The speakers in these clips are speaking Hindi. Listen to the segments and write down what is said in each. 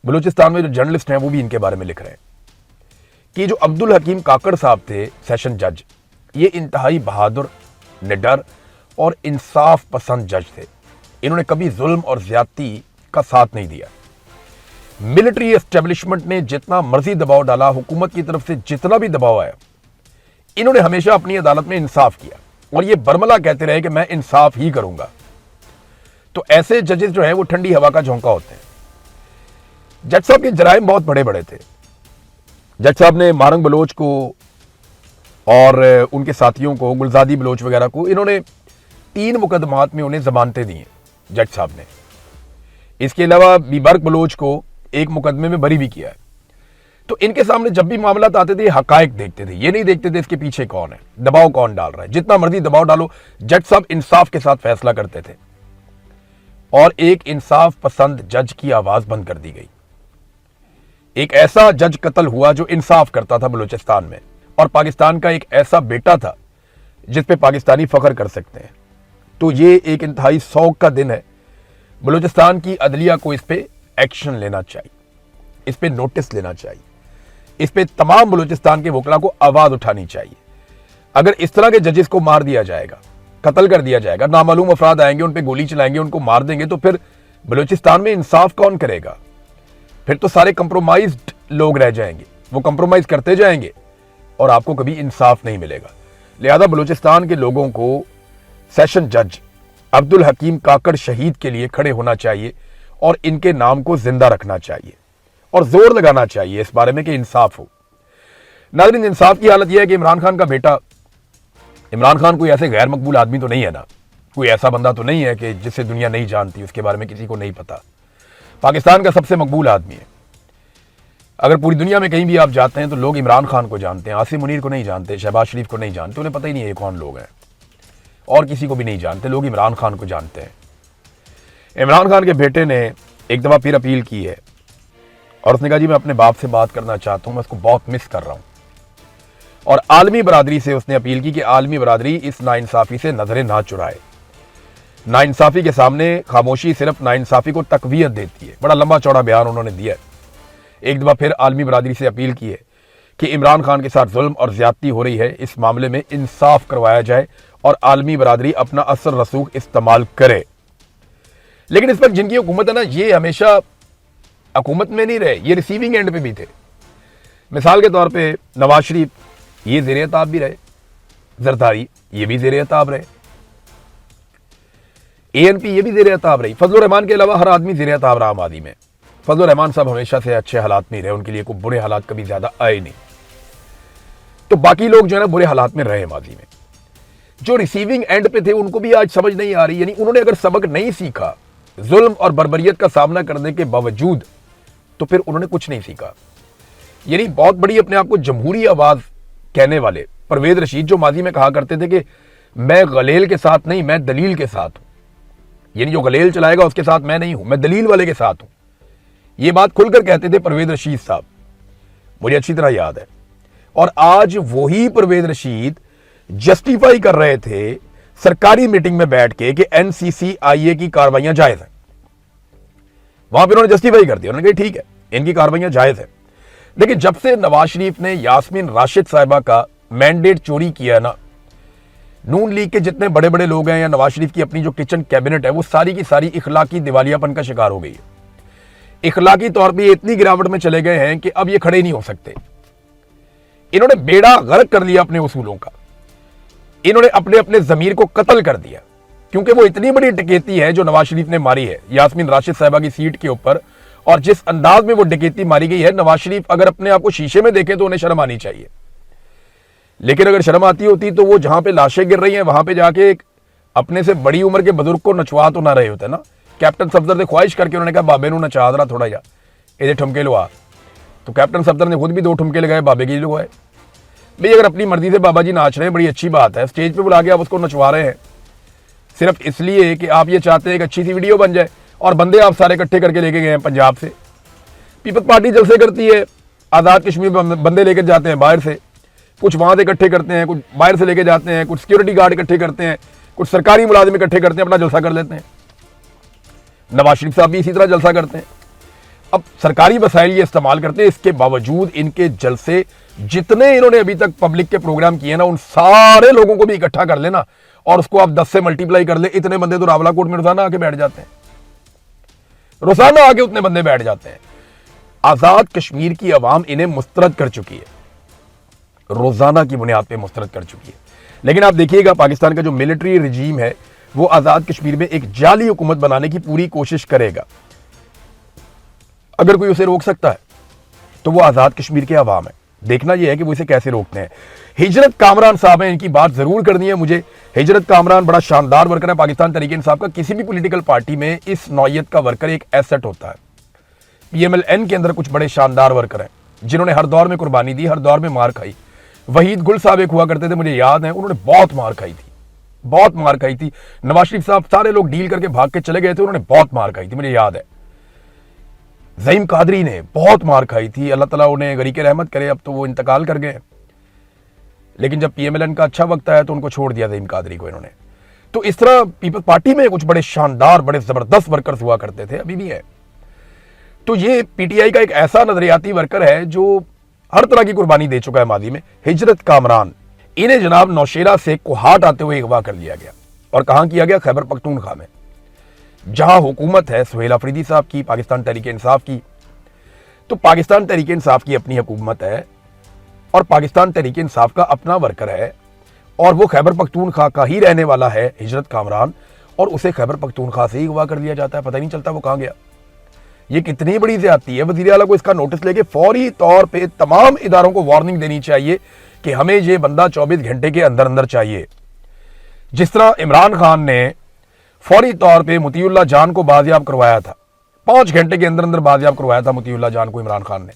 बलूचिस्तान में जो जर्नलिस्ट हैं वो भी इनके बारे में लिख रहे हैं कि जो अब्दुल हकीम काकड़ साहब थे सेशन जज, ये इंतहाई बहादुर, निडर और इंसाफ पसंद जज थे। इन्होंने कभी जुल्म और ज्यादती का साथ नहीं दिया। मिलिट्री एस्टेब्लिशमेंट ने जितना मर्जी दबाव डाला, हुकूमत की तरफ से जितना भी दबाव आया, इन्होंने हमेशा अपनी अदालत में इंसाफ किया और ये बरमला कहते रहे कि मैं इंसाफ ही करूंगा। तो ऐसे जजेस जो है वो ठंडी हवा का झोंका होते हैं। जज साहब के जराइम बहुत बड़े बड़े थे। जज साहब ने मारंग बलोच को और उनके साथियों को, गुलजादी बलोच वगैरह को, इन्होंने 3 मुकदमात में उन्हें जमानतें दी हैं जज साहब ने। इसके अलावा बीबर्क बलोच को एक मुकदमे में बरी भी किया है। तो इनके सामने जब भी मामला आते थे, हकायक देखते थे, ये नहीं देखते थे इसके पीछे कौन है, दबाव कौन डाल रहा है। जितना मर्जी दबाव डालो, जज साहब इंसाफ के साथ फैसला करते थे। और एक इंसाफ पसंद जज की आवाज बंद कर दी गई। एक ऐसा जज कत्ल हुआ जो इंसाफ करता था बलूचिस्तान में, और पाकिस्तान का एक ऐसा बेटा था जिस पे पाकिस्तानी फख्र कर सकते हैं। तो ये एक इंतहाई शौक का दिन है। बलूचिस्तान की अदलिया को इस पे एक्शन लेना चाहिए, इस पे नोटिस लेना चाहिए, इस पे तमाम बलूचिस्तान के वकला को आवाज उठानी चाहिए। अगर इस तरह के जजेस को मार दिया जाएगा, कत्ल कर दिया जाएगा, नामालूम अफराद आएंगे, उन पे गोली चलाएंगे, उनको मार देंगे, तो फिर बलूचिस्तान में इंसाफ कौन करेगा? फिर तो सारे कंप्रोमाइज्ड लोग रह जाएंगे, वो कंप्रोमाइज करते जाएंगे और आपको कभी इंसाफ नहीं मिलेगा। लिहाजा बलूचिस्तान के लोगों को सेशन जज अब्दुल हकीम काकड़ शहीद के लिए खड़े होना चाहिए और इनके नाम को जिंदा रखना चाहिए और जोर लगाना चाहिए इस बारे में कि इंसाफ हो। नाज़रीन, इंसाफ की हालत यह है कि इमरान खान का बेटा, इमरान खान कोई ऐसे गैर मकबूल आदमी तो नहीं है ना, कोई ऐसा बंदा तो नहीं है कि जिसे दुनिया नहीं जानती, उसके बारे में किसी को नहीं पता। पाकिस्तान का सबसे मकबूल आदमी है। अगर पूरी दुनिया में कहीं भी आप जाते हैं तो लोग इमरान खान को जानते हैं, आसिम मुनीर को नहीं जानते, शहबाज शरीफ को नहीं जानते, उन्हें पता ही नहीं है कौन लोग हैं, और किसी को भी नहीं जानते। लोग इमरान खान को जानते हैं। इमरान खान के बेटे ने एक दफ़ा फिर अपील की है और उसने कहा जी मैं अपने बाप से बात करना चाहता हूँ, मैं उसको बहुत मिस कर रहा हूँ। और आलमी बरादरी से उसने अपील की कि आलमी बरादरी इस नाइंसाफ़ी से नजरें ना चुराए। नाइंसाफ़ी के सामने खामोशी सिर्फ नाइंसाफ़ी को तकवीयत देती है। बड़ा लंबा चौड़ा बयान उन्होंने दिया है। एक दफ़ा फिर आलमी बरादरी से अपील की है कि इमरान खान के साथ जुल्म और ज्यादती हो रही है, इस मामले में इंसाफ करवाया जाए और आलमी बरादरी अपना असर रसूख इस्तेमाल करे। लेकिन इस पर जिनकी हुकूमत है ना, ये हमेशा हुकूमत में नहीं रहे, ये रिसीविंग एंड पे भी थे। मिसाल के तौर पे नवाज शरीफ, ये ज़ेर ताब भी रहे, जरदारी ये भी ज़ेर ताब रहे, ANP ये भी ज़ेर ताब रही। फजलुर रहमान के अलावा हर आदमी ज़ेर ताब रहा मादी में। फजलुर रहमान साहब हमेशा से अच्छे हालात में रहे, उनके लिए कोई बुरे हालात कभी ज्यादा आए नहीं। तो बाकी लोग जो है ना बुरे हालात में रहे मादी में। जो रिसीविंग एंड पे थे उनको भी आज समझ नहीं आ रही। यानी उन्होंने अगर सबक नहीं सीखा जुल्म और बर्बरियत का सामना करने के बावजूद, तो फिर उन्होंने कुछ नहीं सीखा। यानी बहुत बड़ी अपने आप को जमहूरी आवाज कहने वाले परवेज रशीद, जो माजी में कहा करते थे कि मैं गलेल के साथ नहीं, मैं दलील के साथ हूं। यानी जो गलेल चलाएगा उसके साथ मैं नहीं हूं, मैं दलील वाले के साथ हूं। ये बात खुलकर कहते थे परवेज रशीद साहब, मुझे अच्छी तरह याद है। और आज वही परवेज रशीद जस्टिफाई कर रहे थे सरकारी मीटिंग में बैठ के कि NCCIA की कार्रवाइयां जायज हैं। वहां पर उन्होंने जस्टिफाई कर दिया, उन्होंने कहा ठीक है इनकी कार्रवाइयां जायज है। लेकिन जब से नवाज शरीफ ने यास्मीन राशिद साहिबा का मैंडेट चोरी किया है ना, नून लीग के जितने बड़े बड़े लोग हैं या नवाज शरीफ की अपनी जो किचन कैबिनेट है, वो सारी की सारी इखलाकी दिवालियापन का शिकार हो गई है। इखलाकी तौर पर इतनी गिरावट में चले गए हैं कि अब ये खड़े नहीं हो सकते। इन्होंने बेड़ा गर्क कर लिया अपने उसूलों का। इन्होंने अपने अपने जमीर को कत्ल कर दिया, क्योंकि वो इतनी बड़ी डकैती है जो नवाज शरीफ ने मारी है यास्मीन राशिद साहिबा की सीट के ऊपर। और जिस अंदाज में वो डकैती मारी गई है, नवाज शरीफ अगर अपने आप को शीशे में देखे तो उन्हें शर्म आनी चाहिए। लेकिन अगर शर्म आती होती तो वो जहां पे लाशें गिर रही हैं वहां पे जाके एक अपने से बड़ी उम्र के बुजुर्ग को नचवा तो ना रहे होते ना। कैप्टन सफदर ने ख्वाहिश करके उन्होंने कहा बाबे नू नचा दरा थोड़ा जा, ये ठुमके लगा। तो कैप्टन सफदर ने खुद भी 2 ठुमके लगाए, बाबे के लिए लगाए। भाई अगर अपनी मर्जी से बाबा जी नाच रहे हैं, बड़ी अच्छी बात है। स्टेज पे बुला के आप उसको नचवा रहे हैं सिर्फ इसलिए कि आप ये चाहते हैं एक अच्छी सी वीडियो बन जाए, और बंदे आप सारे इकट्ठे करके लेके गए हैं पंजाब से। पीपल्स पार्टी जलसे करती है, आज़ाद कश्मीर बंदे लेकर जाते हैं बाहर से, कुछ वहां से इकट्ठे करते हैं, कुछ बाहर से लेके जाते हैं, कुछ सिक्योरिटी गार्ड इकट्ठे करते हैं, कुछ सरकारी मुलाजिम इकट्ठे करते हैं, अपना जलसा कर लेते हैं। नवाज शरीफ साहब भी इसी तरह जलसा करते हैं। अब सरकारी वसाइल ये इस्तेमाल करते हैं, इसके बावजूद इनके जलसे जितने इन्होंने अभी तक पब्लिक के प्रोग्राम किए ना, उन सारे लोगों को भी इकट्ठा कर लेना और उसको आप 10 से मल्टीप्लाई कर ले, इतने बंदे तो रावलाकोट में रोजाना आके बैठ जाते हैं, रोजाना आके उतने बंदे बैठ जाते हैं। आजाद कश्मीर की आवाम इन्हें मुस्तरद कर चुकी है, रोजाना की बुनियाद पे मुस्तरद कर चुकी है। लेकिन आप देखिएगा पाकिस्तान का जो मिलिट्री रिजीम है वो आजाद कश्मीर में एक जाली हुकूमत बनाने की पूरी कोशिश करेगा। अगर कोई उसे रोक सकता है तो वो आजाद कश्मीर के अवाम है। देखना यह है कि वो इसे कैसे रोकते हैं। हिजरत कामरान साहब हैं, इनकी बात जरूर करनी है मुझे। हिजरत कामरान बड़ा शानदार वर्कर है पाकिस्तान तहरीक इंसाफ का। किसी भी पॉलिटिकल पार्टी में इस नौयत का वर्कर एक एसेट होता है। PMLN के अंदर कुछ बड़े शानदार वर्कर हैं जिन्होंने हर दौर में कुर्बानी दी, हर दौर में मार खाई। वहीद गुल साहब एक हुआ करते थे, मुझे याद है, उन्होंने बहुत मार खाई थी, बहुत मार खाई थी। नवाज शरीफ साहब सारे लोग डील करके भाग के चले गए थे, उन्होंने बहुत मार खाई थी, मुझे याद है। ज़ईम कादरी ने बहुत मार खाई थी, अल्लाह ताला उन्हें गरीके रहमत करे, अब तो वो इंतकाल कर गए। लेकिन जब PMLN का अच्छा वक्त आया तो उनको छोड़ दिया ज़ईम कादरी को इन्होंने। तो इस तरह पीपल्स पार्टी में कुछ बड़े शानदार, बड़े जबरदस्त वर्कर्स हुआ करते थे, अभी भी है। तो ये PTI का एक ऐसा नजरियाती वर्कर है जो हर तरह की कुर्बानी दे चुका है माजी में। हिजरत कामरान, इन्हें जनाब नौशेरा से कोहाट आते हुए अगवा कर लिया गया और कहां किया गया? खैबर पख्तूनख्वा में, जहां हुकूमत है सुहेल अफरीदी साहब की, पाकिस्तान तहरीक इंसाफ की। तो पाकिस्तान तहरीक इंसाफ की अपनी हुकूमत है और पाकिस्तान तहरीक इंसाफ का अपना वर्कर है और वो खैबर पख्तूनख्वा का ही रहने वाला है हिजरत कामरान, और उसे खैबर पख्तूनख्वा से ही अगवा कर लिया जाता है, पता ही नहीं चलता वो कहां गया। ये कितनी बड़ी ज्यादती है। वज़ीर आला को इसका नोटिस लेके फौरी तौर पे तमाम इदारों को वार्निंग देनी चाहिए कि हमें ये बंदा 24 घंटे के अंदर अंदर चाहिए। जिस तरह इमरान खान ने फौरी तौर पे मुतीउल्लाह जान को बाजियाब करवाया था, 5 घंटे के अंदर अंदर बाजियाब करवाया था मुतीउल्लाह जान को इमरान खान ने,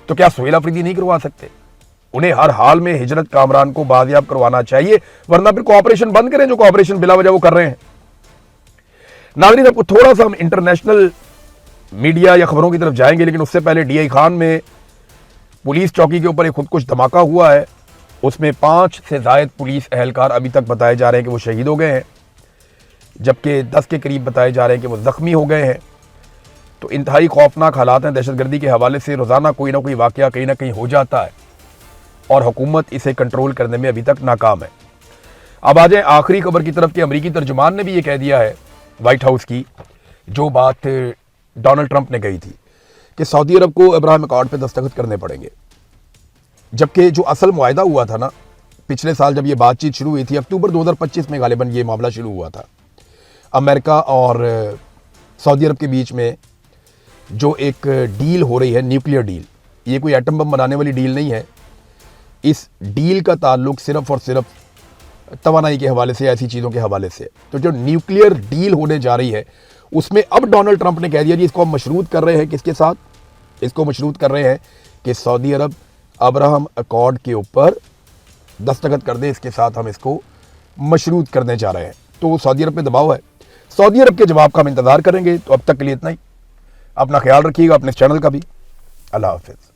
तो क्या सुहेल अफरीदी नहीं करवा सकते? उन्हें हर हाल में हिजरत कामरान को बाजियाब करवाना चाहिए, वरना फिर कोऑपरेशन बंद करें जो कोऑपरेशन बिला वजह वो कर रहे हैं। नाज़रीन, आपको थोड़ा सा हम इंटरनेशनल मीडिया या खबरों की तरफ जाएंगे, लेकिन उससे पहले DI खान में पुलिस चौकी के ऊपर एक खुद कुछ धमाका हुआ है। उसमें 5 से ज़ायद पुलिस अहलकार अभी तक बताए जा रहे हैं कि वो शहीद हो गए हैं, जबकि 10 के करीब बताए जा रहे हैं कि वो ज़ख्मी हो गए हैं। तो इंतहाई खौफनाक हालात हैं। दहशतगर्दी के हवाले से रोज़ाना कोई ना कोई वाक़या कहीं ना कहीं हो जाता है और हुकूमत इसे कंट्रोल करने में अभी तक नाकाम है। अब आ जाए आखिरी खबर की तरफ कि अमरीकी तर्जुमान ने भी ये कह दिया है, वाइट हाउस की जो बात डोनाल्ड ट्रंप ने कही थी कि सऊदी अरब को अब्राहम अकॉर्ड पे दस्तखत करने पड़ेंगे, जबकि जो असल मुआहदा हुआ था ना पिछले साल जब ये बातचीत शुरू हुई थी, अक्टूबर 2025 में गालिबन ये मामला शुरू हुआ था, अमेरिका और सऊदी अरब के बीच में जो एक डील हो रही है, न्यूक्लियर डील, ये कोई एटम बम बनाने वाली डील नहीं है। इस डील का ताल्लुक सिर्फ और सिर्फ तवानाई के हवाले से, ऐसी चीज़ों के हवाले से। तो जो न्यूक्लियर डील होने जा रही है उसमें अब डोनाल्ड ट्रंप ने कह दिया जी इसको हम मशरूत कर रहे हैं, किसके साथ? इसको मशरूत कर रहे हैं कि सऊदी अरब अब्राहम अकॉर्ड के ऊपर दस्तखत कर दे, इसके साथ हम इसको मशरूत करने जा रहे हैं। तो सऊदी अरब पे दबाव है, सऊदी अरब के जवाब का हम इंतजार करेंगे। तो अब तक के लिए इतना ही। अपना ख्याल रखिएगा, अपने चैनल का भी। अल्लाह हाफिज़।